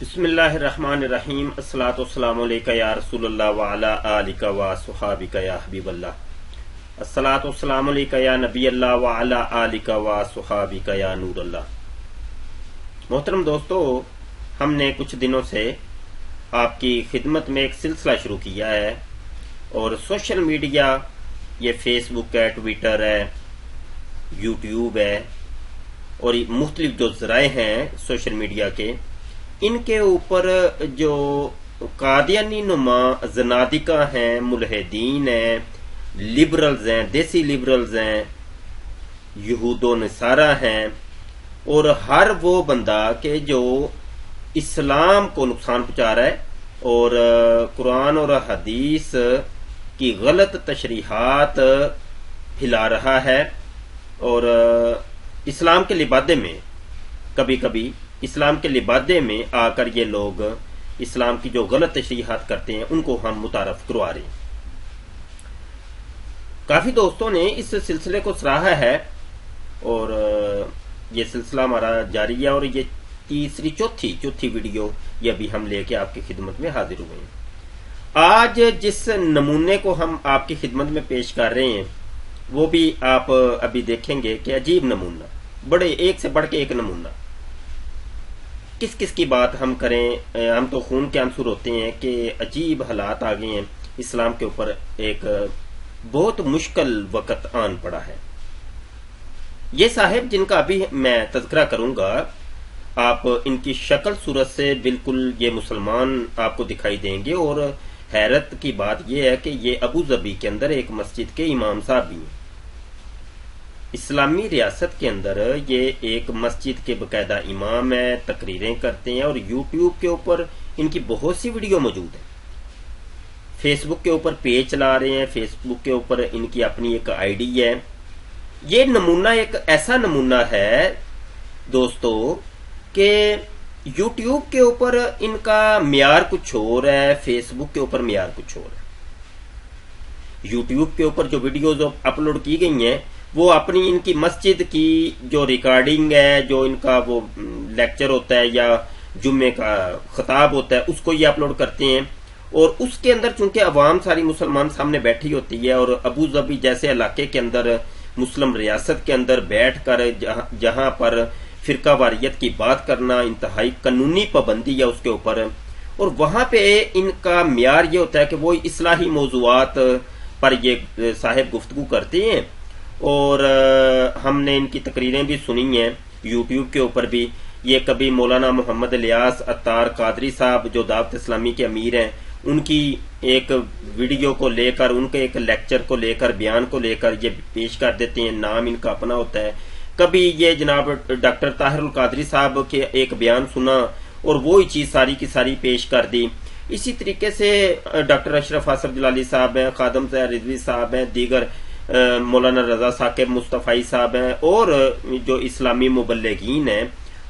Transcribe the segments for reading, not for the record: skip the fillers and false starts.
بسم اللہ الرحمن الرحیم الصلاۃ والسلام علیکہ یا رسول اللہ وعلی آلک وصحابک یا حبیب اللہ الصلاۃ والسلام علیکہ یا نبی اللہ وعلی آلک وصحابک یا نور اللہ۔ محترم دوستو، ہم نے کچھ دنوں سے آپ کی خدمت میں ایک سلسلہ شروع کیا ہے اور سوشل میڈیا، یہ فیس بک ہے، ٹویٹر ہے، یوٹیوب ہے اور مختلف جو ذرائع ہیں سوشل میڈیا کے، ان کے اوپر جو قادیانی نما زنادقہ ہیں، ملحدین ہیں، لبرلز ہیں، دیسی لبرلز ہیں، یہود و نصارہ ہیں اور ہر وہ بندہ کہ جو اسلام کو نقصان پہنچا رہا ہے اور قرآن اور حدیث کی غلط تشریحات پھیلا رہا ہے اور اسلام کے لبادے میں کبھی کبھی اسلام کے لبادے میں آ کر یہ لوگ اسلام کی جو غلط تشریحات کرتے ہیں ان کو ہم متعارف کروا رہے ہیں۔ کافی دوستوں نے اس سلسلے کو سراہا ہے اور یہ سلسلہ ہمارا جاری ہے اور یہ چوتھی ویڈیو یہ ابھی ہم لے کے آپ کی خدمت میں حاضر ہوئے ہیں۔ آج جس نمونے کو ہم آپ کی خدمت میں پیش کر رہے ہیں وہ بھی آپ ابھی دیکھیں گے کہ عجیب نمونہ، بڑے ایک سے بڑھ کے ایک نمونہ۔ کس کس کی بات ہم کریں، ہم تو خون کے عنصر ہوتے ہیں کہ عجیب حالات آ گئے ہیں، اسلام کے اوپر ایک بہت مشکل وقت آن پڑا ہے۔ یہ صاحب جن کا ابھی میں تذکرہ کروں گا، آپ ان کی شکل صورت سے بالکل یہ مسلمان آپ کو دکھائی دیں گے اور حیرت کی بات یہ ہے کہ یہ ابو ظبی کے اندر ایک مسجد کے امام صاحب بھی ہیں۔ اسلامی ریاست کے اندر یہ ایک مسجد کے باقاعدہ امام ہیں، تقریریں کرتے ہیں اور یوٹیوب کے اوپر ان کی بہت سی ویڈیو موجود ہیں۔ فیس بک کے اوپر پیج چلا رہے ہیں، فیس بک کے اوپر ان کی اپنی ایک آئی ڈی ہے۔ یہ نمونہ ایک ایسا نمونہ ہے دوستو کہ یوٹیوب کے اوپر ان کا معیار کچھ اور ہے، فیس بک کے اوپر معیار کچھ اور ہے۔ یوٹیوب کے اوپر جو ویڈیوز اپلوڈ کی گئی ہیں وہ اپنی ان کی مسجد کی جو ریکارڈنگ ہے، جو ان کا وہ لیکچر ہوتا ہے یا جمعے کا خطاب ہوتا ہے، اس کو یہ اپلوڈ کرتے ہیں اور اس کے اندر چونکہ عوام ساری مسلمان سامنے بیٹھی ہوتی ہے اور ابو ظبی جیسے علاقے کے اندر، مسلم ریاست کے اندر بیٹھ کر جہاں پر فرقہ واریت کی بات کرنا انتہائی قانونی پابندی ہے اس کے اوپر، اور وہاں پہ ان کا معیار یہ ہوتا ہے کہ وہ اصلاحی موضوعات پر یہ صاحب گفتگو کرتے ہیں اور ہم نے ان کی تقریریں بھی سنی ہیں یوٹیوب کے اوپر بھی۔ یہ کبھی مولانا محمد الیاس عطار قادری صاحب جو دعوت اسلامی کے امیر ہیں، ان کی ایک ویڈیو کو لے کر، ان کے ایک لیکچر کو لے کر، بیان کو لے کر یہ پیش کر دیتے ہیں، نام ان کا اپنا ہوتا ہے۔ کبھی یہ جناب ڈاکٹر طاہر القادری صاحب کے ایک بیان سنا اور وہی چیز ساری کی ساری پیش کر دی۔ اسی طریقے سے ڈاکٹر اشرف حاصف جلالی صاحب ہیں، خادم ضیاء رضوی صاحب ہیں، دیگر مولانا رضا ثاقب مصطفی صاحب ہیں اور جو اسلامی مبلغین ہیں،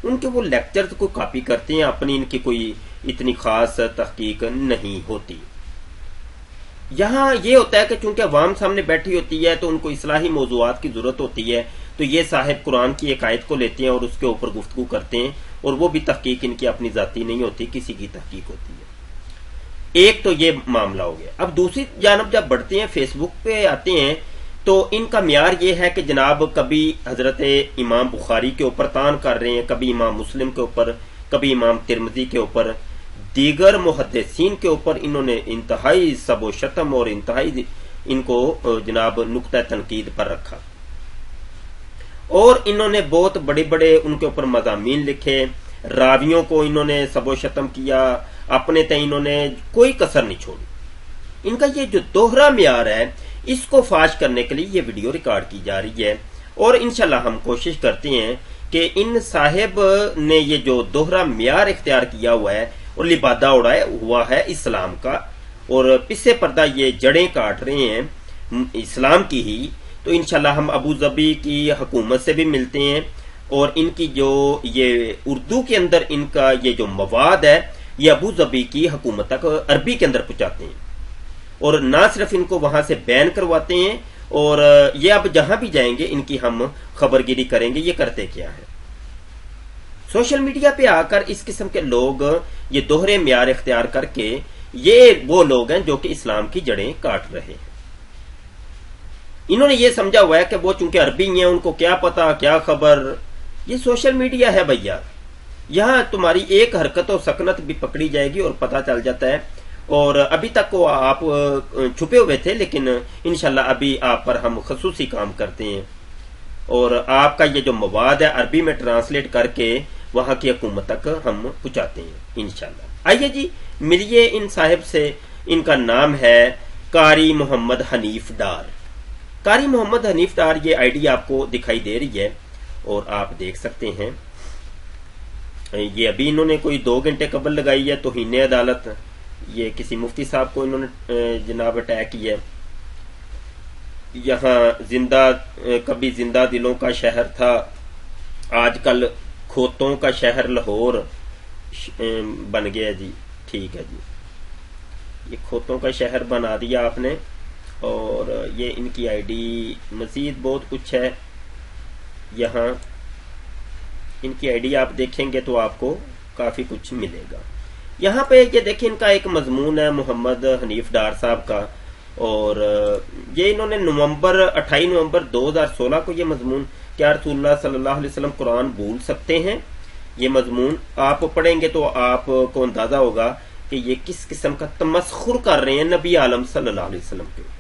ان کے وہ لیکچر کو کاپی کرتے ہیں، اپنی ان کی کوئی اتنی خاص تحقیق نہیں ہوتی۔ یہاں یہ ہوتا ہے کہ چونکہ عوام سامنے بیٹھی ہوتی ہے تو ان کو اصلاحی موضوعات کی ضرورت ہوتی ہے، تو یہ صاحب قرآن کی ایک آیت کو لیتے ہیں اور اس کے اوپر گفتگو کرتے ہیں اور وہ بھی تحقیق ان کی اپنی ذاتی نہیں ہوتی، کسی کی تحقیق ہوتی ہے۔ ایک تو یہ معاملہ ہو گیا۔ اب دوسری جانب جب بڑھتے ہیں، فیس بک پہ آتے ہیں تو ان کا معیار یہ ہے کہ جناب کبھی حضرت امام بخاری کے اوپر تان کر رہے ہیں، کبھی امام مسلم کے اوپر، کبھی امام ترمذی کے اوپر، دیگر محدثین کے اوپر انہوں نے انتہائی سب و شتم اور انتہائی ان کو جناب نقطہ تنقید پر رکھا اور انہوں نے بہت بڑے بڑے ان کے اوپر مضامین لکھے، راویوں کو انہوں نے سب و شتم کیا، اپنے تئیں انہوں نے کوئی کسر نہیں چھوڑی۔ ان کا یہ جو دوہرا معیار ہے اس کو فاش کرنے کے لیے یہ ویڈیو ریکارڈ کی جا رہی ہے اور انشاءاللہ ہم کوشش کرتے ہیں کہ ان صاحب نے یہ جو دوہرا معیار اختیار کیا ہوا ہے اور لبادہ اڑایا ہوا ہے اسلام کا اور پسے پردہ یہ جڑیں کاٹ رہے ہیں اسلام کی ہی، تو انشاءاللہ ہم ابو ظبی کی حکومت سے بھی ملتے ہیں اور ان کی جو یہ اردو کے اندر ان کا یہ جو مواد ہے یہ ابو ظبی کی حکومت تک عربی کے اندر پہنچاتے ہیں اور نہ صرف ان کو وہاں سے بین کرواتے ہیں اور یہ اب جہاں بھی جائیں گے ان کی ہم خبر گیری کریں گے یہ کرتے کیا ہے۔ سوشل میڈیا پہ آ کر اس قسم کے لوگ یہ دوہرے معیار اختیار کر کے یہ وہ لوگ ہیں جو کہ اسلام کی جڑیں کاٹ رہے ہیں. انہوں نے یہ سمجھا ہوا ہے کہ وہ چونکہ عربی ہیں ان کو کیا پتا کیا خبر. یہ سوشل میڈیا ہے بھیا، یہاں تمہاری ایک حرکت و سکنت بھی پکڑی جائے گی اور پتہ چل جاتا ہے. اور ابھی تک وہ آپ چھپے ہوئے تھے، لیکن انشاءاللہ ابھی آپ پر ہم خصوصی کام کرتے ہیں اور آپ کا یہ جو مواد ہے عربی میں ٹرانسلیٹ کر کے وہاں کی حکومت تک ہم پہنچاتے ہیں انشاءاللہ. آئیے جی ملیے ان صاحب سے. ان کا نام ہے قاری محمد حنیف ڈار. قاری محمد حنیف ڈار، یہ آئی ڈی آپ کو دکھائی دے رہی ہے اور آپ دیکھ سکتے ہیں. یہ ابھی انہوں نے کوئی 2 گھنٹے قبل لگائی ہے. توہین عدالت، یہ کسی مفتی صاحب کو انہوں نے جناب اٹیک کیا ہے. یہاں کبھی زندہ دلوں کا شہر تھا، آج کل کھوتوں کا شہر لاہور بن گیا جی. ٹھیک ہے جی، یہ کھوتوں کا شہر بنا دیا آپ نے. اور یہ ان کی آئی ڈی، مزید بہت کچھ ہے. یہاں ان کی آئی ڈی آپ دیکھیں گے تو آپ کو کافی کچھ ملے گا. یہاں پہ یہ دیکھیں ان کا ایک مضمون ہے محمد حنیف ڈار صاحب کا، اور یہ انہوں نے 28 نومبر 2016 کو یہ مضمون، کیا رسول اللہ صلی اللہ علیہ وسلم قرآن بھول سکتے ہیں، یہ مضمون آپ پڑھیں گے تو آپ کو اندازہ ہوگا کہ یہ کس قسم کا تمسخر کر رہے ہیں نبی عالم صلی اللہ علیہ وسلم کے اوپر.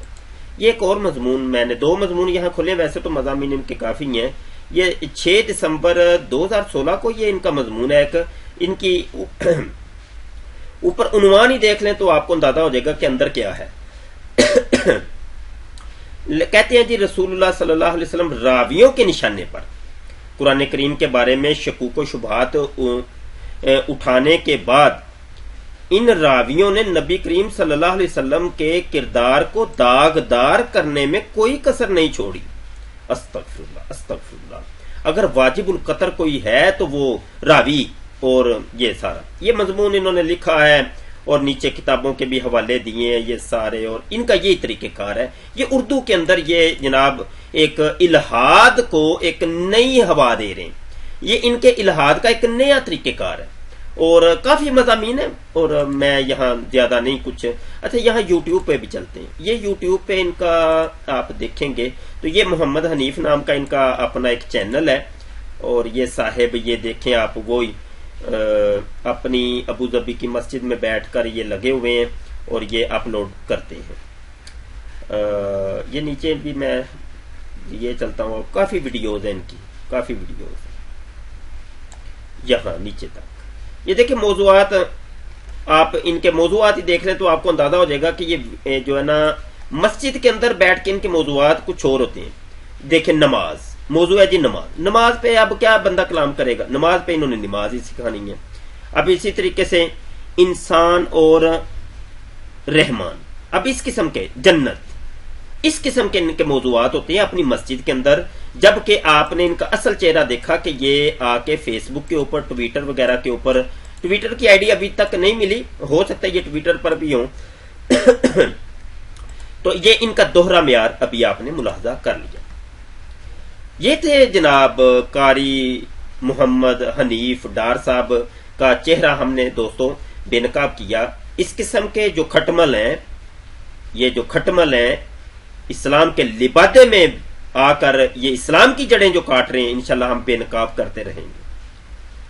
یہ ایک اور مضمون، میں نے 2 مضمون یہاں کھولے، ویسے تو مضامین ان کے کافی ہیں. یہ 6 دسمبر 2016 کو یہ ان کا مضمون ہے. ایک ان کی اوپر عنوان ہی دیکھ لیں تو آپ کو اندازہ ہو جائے گا کہ اندر کیا ہے. کہتے ہیں جی رسول اللہ صلی اللہ علیہ وسلم راویوں کے نشانے پر قرآن کریم کے بارے میں شکوک و شبہات اٹھانے کے بعد ان راویوں نے نبی کریم صلی اللہ علیہ وسلم کے کردار کو داغدار کرنے میں کوئی کسر نہیں چھوڑی. استغفر اللہ استغفر اللہ. اگر واجب القطر کوئی ہے تو وہ راوی. اور یہ سارا یہ مضمون انہوں نے لکھا ہے اور نیچے کتابوں کے بھی حوالے دیے ہیں یہ سارے، اور ان کا یہی طریقہ کار ہے. یہ اردو کے اندر یہ جناب ایک الہاد کو ایک نئی ہوا دے رہے ہیں. یہ ان کے الہاد کا ایک نیا طریقہ کار ہے اور کافی مضامین ہیں. اور میں یہاں زیادہ نہیں کچھ. اچھا یہاں یوٹیوب پہ بھی چلتے ہیں. یہ یوٹیوب پہ ان کا آپ دیکھیں گے تو یہ محمد حنیف نام کا ان کا اپنا ایک چینل ہے. اور یہ صاحب یہ دیکھیں آپ وہی اپنی ابو ظبی کی مسجد میں بیٹھ کر یہ لگے ہوئے ہیں اور یہ اپلوڈ کرتے ہیں. یہ نیچے بھی میں یہ چلتا ہوں، کافی ویڈیوز ہیں ان کی، کافی ویڈیوز ہیں یہاں نیچے تک. یہ دیکھیں موضوعات، آپ ان کے موضوعات ہی دیکھ لیں تو آپ کو اندازہ ہو جائے گا کہ یہ جو ہے نا مسجد کے اندر بیٹھ کے ان کے موضوعات کچھ اور ہوتے ہیں. دیکھیں نماز، موضوع ہے جی نماز. نماز پہ اب کیا بندہ کلام کرے گا، نماز پہ انہوں نے نماز ہی سکھانی ہے. اب اسی طریقے سے انسان اور رحمان، اب اس قسم کے جنت، اس قسم کے ان کے موضوعات ہوتے ہیں اپنی مسجد کے اندر. جبکہ آپ نے ان کا اصل چہرہ دیکھا کہ یہ آ کے فیس بک کے اوپر، ٹویٹر وغیرہ کے اوپر، ٹویٹر کی آئی ڈی ابھی تک نہیں ملی، ہو سکتا ہے یہ ٹویٹر پر بھی ہوں. تو یہ ان کا دوہرا معیار ابھی آپ نے ملاحظہ کر لیا. یہ تھے جناب قاری محمد حنیف ڈار صاحب کا چہرہ ہم نے دوستوں بے نقاب کیا. اس قسم کے جو کھٹمل ہیں، یہ جو کھٹمل ہیں اسلام کے لبادے میں آ کر یہ اسلام کی جڑیں جو کاٹ رہے ہیں، انشاءاللہ ہم بے نقاب کرتے رہیں گے.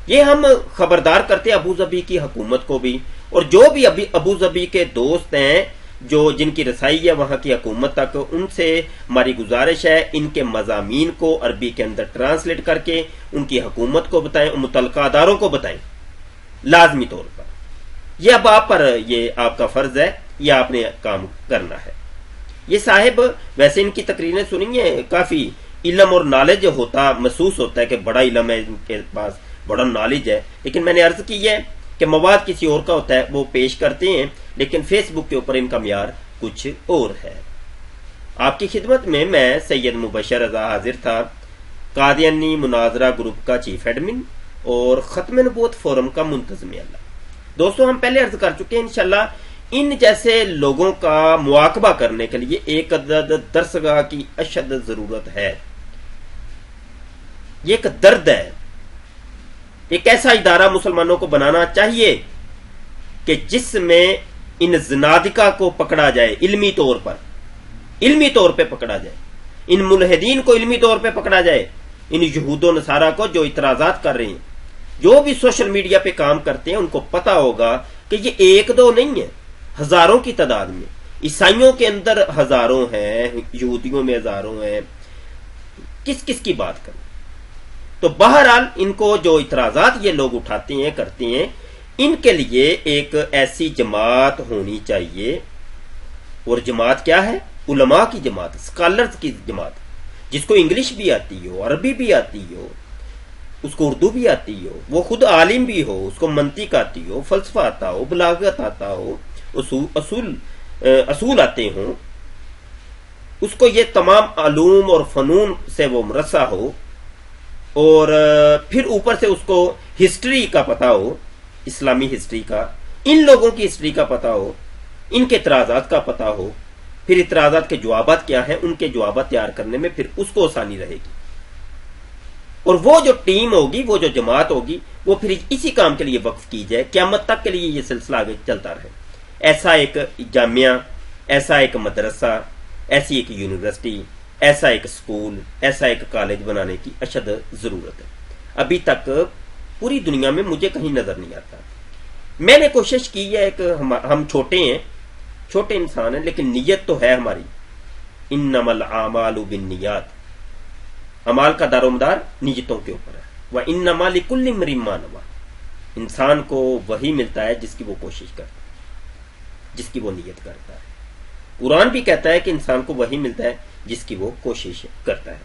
یہ ہم خبردار کرتے ابو ظبی کی حکومت کو بھی، اور جو بھی ابو ظبی کے دوست ہیں جو جن کی رسائی ہے وہاں کی حکومت تک، ان سے ہماری گزارش ہے ان کے مضامین کو عربی کے اندر ٹرانسلیٹ کر کے ان کی حکومت کو بتائیں، متعلقہ اداروں کو بتائیں لازمی طور پر. یہ اب آپ پر، یہ آپ کا فرض ہے، یہ آپ نے کام کرنا ہے. یہ صاحب ویسے ان کی تقریریں سنی ہیں، کافی علم اور نالج ہوتا محسوس ہوتا ہے کہ بڑا علم ہے ان کے پاس، بڑا نالج ہے. لیکن میں نے عرض کی ہے کہ مواد کسی اور کا ہوتا ہے، وہ پیش کرتے ہیں، لیکن فیس بک کے اوپر ان کا معیار کچھ اور ہے. آپ کی خدمت میں سید مبشر رضا حاضر تھا، قادیانی مناظرہ گروپ کا چیف ایڈمن اور ختم نبوت فورم کا منتظم اللہ. دوستوں ہم پہلے عرض کر چکے ہیں، انشاءاللہ ان جیسے لوگوں کا مواقبہ کرنے کے لیے ایک عدد درسگاہ کی اشد ضرورت ہے. یہ ایک درد ہے، ایک ایسا ادارہ مسلمانوں کو بنانا چاہیے کہ جس میں ان زنادقہ کو پکڑا جائے، علمی طور پہ پکڑا جائے، ان ملحدین کو علمی طور پہ پکڑا جائے، ان یہود و نصارہ کو جو اعتراضات کر رہے ہیں، جو بھی سوشل میڈیا پہ کام کرتے ہیں، ان کو پتا ہوگا کہ یہ ایک دو نہیں ہے، ہزاروں کی تعداد میں، عیسائیوں کے اندر ہزاروں ہیں، یہودیوں میں ہزاروں ہیں، کس کی بات کریں؟ تو بہرحال ان کو جو اعتراضات یہ لوگ اٹھاتے ہیں کرتے ہیں، ان کے لیے ایک ایسی جماعت ہونی چاہیے، اور جماعت کیا ہے؟ علماء کی جماعت، اسکالرز کی جماعت، جس کو انگلش بھی آتی ہو، عربی بھی آتی ہو، اس کو اردو بھی آتی ہو، وہ خود عالم بھی ہو، اس کو منطق آتی ہو، فلسفہ آتا ہو، بلاغت آتا ہو، اصول آتے ہوں، اس کو یہ تمام علوم اور فنون سے وہ مرصع ہو، اور پھر اوپر سے اس کو ہسٹری کا پتا ہو، اسلامی ہسٹری کا، ان لوگوں کی ہسٹری کا پتا ہو، ان کے اعتراضات کا پتا ہو، پھر اعتراضات کے جوابات کیا ہیں، ان کے جوابات تیار کرنے میں پھر اس کو آسانی رہے گی، اور وہ جو ٹیم ہوگی، وہ جو جماعت ہوگی، وہ پھر اسی کام کے لیے وقف کی جائے، قیامت تک کے لیے یہ سلسلہ آگے چلتا رہے۔ ایسا ایک جامعہ، ایسا ایک مدرسہ، ایسی ایک یونیورسٹی، ایسا ایک اسکول، ایسا ایک کالج بنانے کی اشد ضرورت ہے۔ ابھی تک پوری دنیا میں مجھے کہیں نظر نہیں آتا۔ میں نے کوشش کی ہے کہ ہم چھوٹے ہیں، چھوٹے انسان ہیں، لیکن نیت تو ہے ہماری، انما الاعمال بالنیات، اعمال کا دار و مدار نیتوں کے اوپر ہے، وانما لکل امرئ ما نوی، انسان کو وہی ملتا ہے جس کی وہ کوشش کرتا ہے، جس کی وہ نیت کرتا ہے۔ قرآن بھی کہتا ہے کہ انسان کو وہی ملتا ہے جس کی وہ کوشش کرتا ہے۔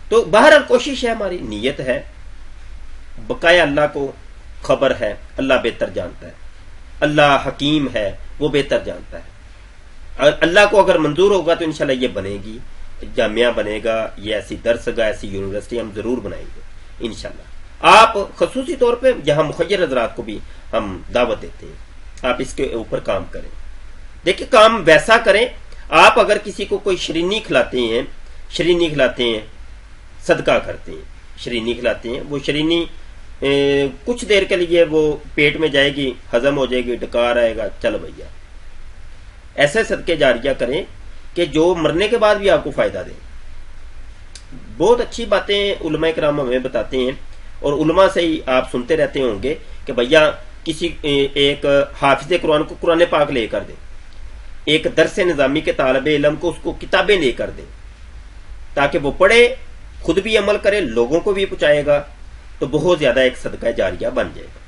تو بہرحال کوشش ہے ہماری، نیت ہے، بقایا اللہ کو خبر ہے، اللہ بہتر جانتا ہے، اللہ حکیم ہے، وہ بہتر جانتا ہے۔ اللہ کو اگر منظور ہوگا تو انشاءاللہ یہ بنے گی، جامعہ بنے گا، یہ ایسی درسگاہ، ایسی یونیورسٹی ہم ضرور بنائیں گے انشاءاللہ۔ آپ خصوصی طور پہ یہاں مخیر حضرات کو بھی ہم دعوت دیتے ہیں، آپ اس کے اوپر کام کریں۔ دیکھیں کام ویسا کریں، آپ اگر کسی کو کوئی شرینی کھلاتے ہیں، صدقہ کرتے ہیں، شرینی کھلاتے ہیں، وہ شرینی کچھ دیر کے لیے وہ پیٹ میں جائے گی، ہضم ہو جائے گی، ڈکار آئے گا، چل بھیا۔ ایسے صدقے جاریہ کریں کہ جو مرنے کے بعد بھی آپ کو فائدہ دیں۔ بہت اچھی باتیں علماء کرام ہمیں بتاتے ہیں، اور علماء سے ہی آپ سنتے رہتے ہوں گے کہ بھیا کسی ایک حافظ قرآن کو قرآن پاک لے کر دیں، ایک درس نظامی کے طالب علم کو اس کو کتابیں لے کر دیں، تاکہ وہ پڑھے، خود بھی عمل کرے، لوگوں کو بھی پہنچائے گا، تو بہت زیادہ ایک صدقہ جاریہ بن جائے گا۔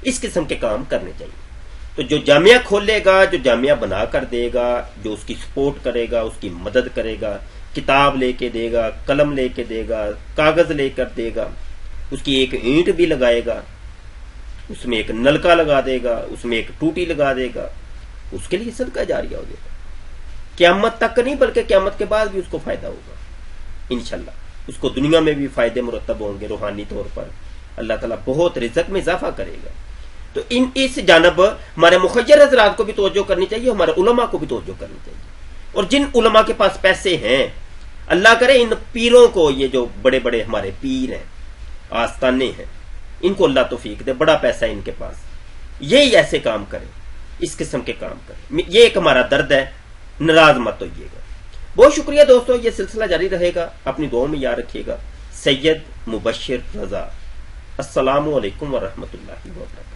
اس قسم کے کام کرنے چاہیے۔ تو جو جامعہ کھولے گا، جو جامعہ بنا کر دے گا، جو اس کی سپورٹ کرے گا، اس کی مدد کرے گا، کتاب لے کے دے گا، قلم لے کے دے گا، کاغذ لے کر دے گا، اس کی ایک اینٹ بھی لگائے گا، اس میں ایک نلکا لگا دے گا، اس میں ایک ٹوٹی لگا دے گا، اس کے لیے صدقہ جاریہ ہو جائے گا۔ قیامت تک نہیں بلکہ قیامت کے بعد بھی اس کو فائدہ ہوگا انشاءاللہ۔ اس کو دنیا میں بھی فائدے مرتب ہوں گے، روحانی طور پر اللہ تعالیٰ بہت رزق میں اضافہ کرے گا۔ تو اس جانب ہمارے مخیر حضرات کو بھی توجہ کرنی چاہیے، ہمارے علماء کو بھی توجہ کرنی چاہیے، اور جن علماء کے پاس پیسے ہیں، اللہ کرے ان پیروں کو، یہ جو بڑے بڑے ہمارے پیر ہیں، آستانے ہیں، ان کو اللہ توفیق دے، بڑا پیسہ ہے ان کے پاس، یہی ایسے کام کریں، اس قسم کے کام کریں۔ یہ ایک ہمارا درد ہے، ناراض مت ہوئیے گا۔ بہت شکریہ دوستو، یہ سلسلہ جاری رہے گا، اپنی دعاؤں میں یاد رکھیے گا۔ سید مبشر رضا، السلام علیکم ورحمۃ اللہ وبرکاتہ۔